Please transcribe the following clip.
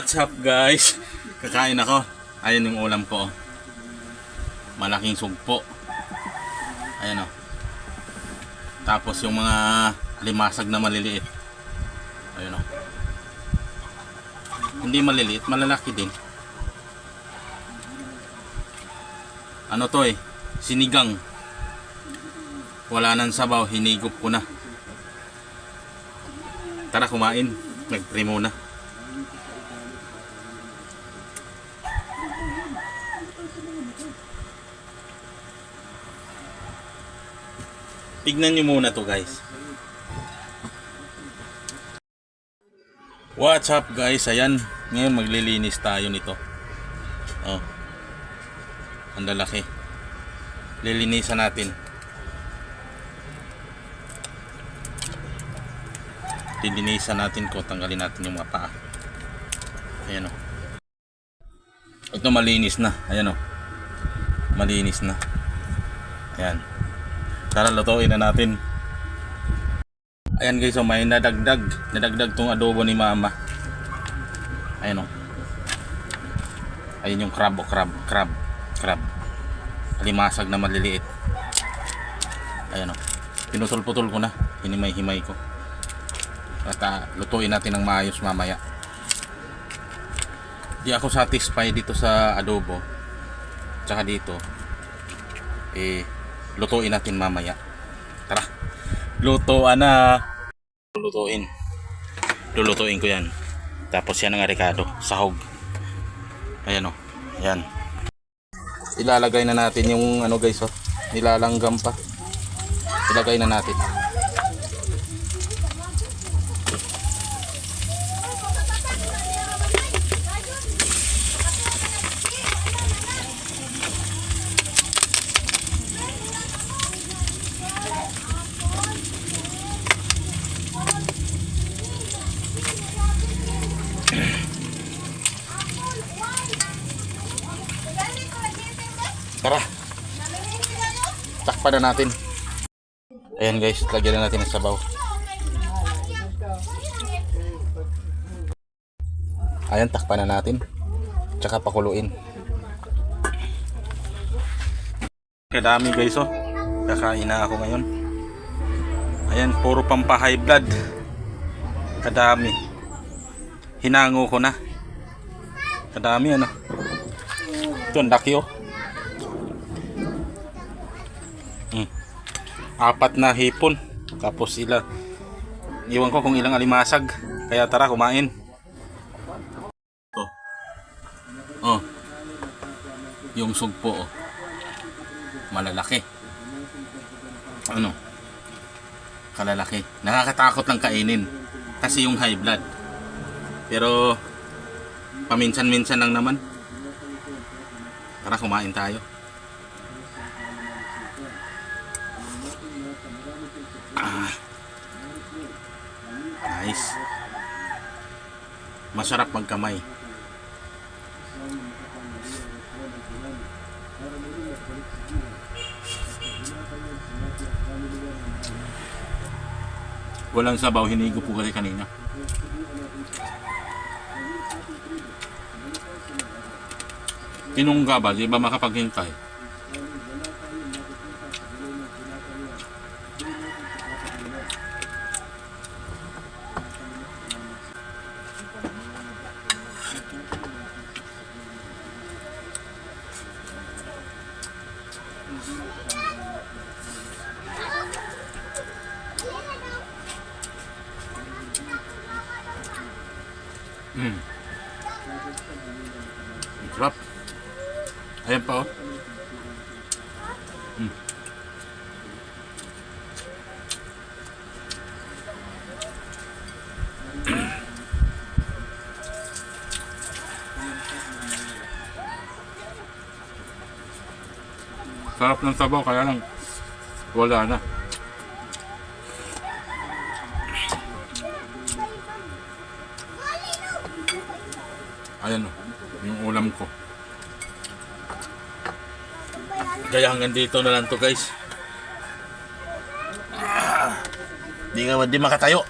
What's up guys? Kakain ako. Ayan yung ulam ko. Malaking sugpo. Ayan o. Tapos yung mga limasag na maliliit. Ayan o. Hindi maliliit, malalaki din. Ano to eh? Sinigang. Wala nang sabaw, hinigop ko na. Tara kumain. Nag-pray muna. Tignan nyo muna to guys. What's up guys? Ayan. Ngayon maglilinis tayo nito. Oh. Ang lalaki. Lilinisan natin. Lilinisan natin ko. Tanggalin natin yung mga paa. Ayan o. Ito malinis na. Ayan o. Malinis na. Ayan. Tara lutuin na natin. Ayan guys, so may nadagdag tong adobo ni mama. Ayan o. Ayan yung crab. Limasag na maliliit. Ayan o. Pinutol-putol ko na. Hinimay-himay ko. At lutuin natin ng maayos mamaya. Di ako satisfied dito sa adobo. Tsaka dito. Lutuin natin mamaya. Tara. Lutuan na. Lulutuin ko yan. Tapos yan ang arikado. Sahog. Ayan o. Ayan. Ilalagay na natin yung ano guys o. Nilalanggam pa. Ilagay na natin. Tara. Takpan na natin. Ayan guys, lagyan na natin ng sabaw. Ayan, takpan na natin. Tsaka pakuluin. Kadami guys oh. Kakain na ako ngayon. Ayan, puro pampa high blood. Kadami. Hinango ko na. Kadami ano. Ito ang laki oh. 4 na hipon. Tapos iwan ko kung ilang alimasag. Kaya tara kumain. Oh. Yung sugpo oh. Malalaki. Ano? Kalalaki. Nakakatakot lang kainin. Kasi yung high blood. Pero paminsan-minsan lang naman. Tara kumain tayo. Nice. Masarap magkamay. Walang sabaw, hinigo po kasi kanina. Tinungga ba? Di ba makapaghintay? Sarap. Ayan pa oh. Sarap ng sabaw kaya lang wala na. Ayan o, yung ulam ko. Kaya hanggang dito na lang to guys. Di makatayo.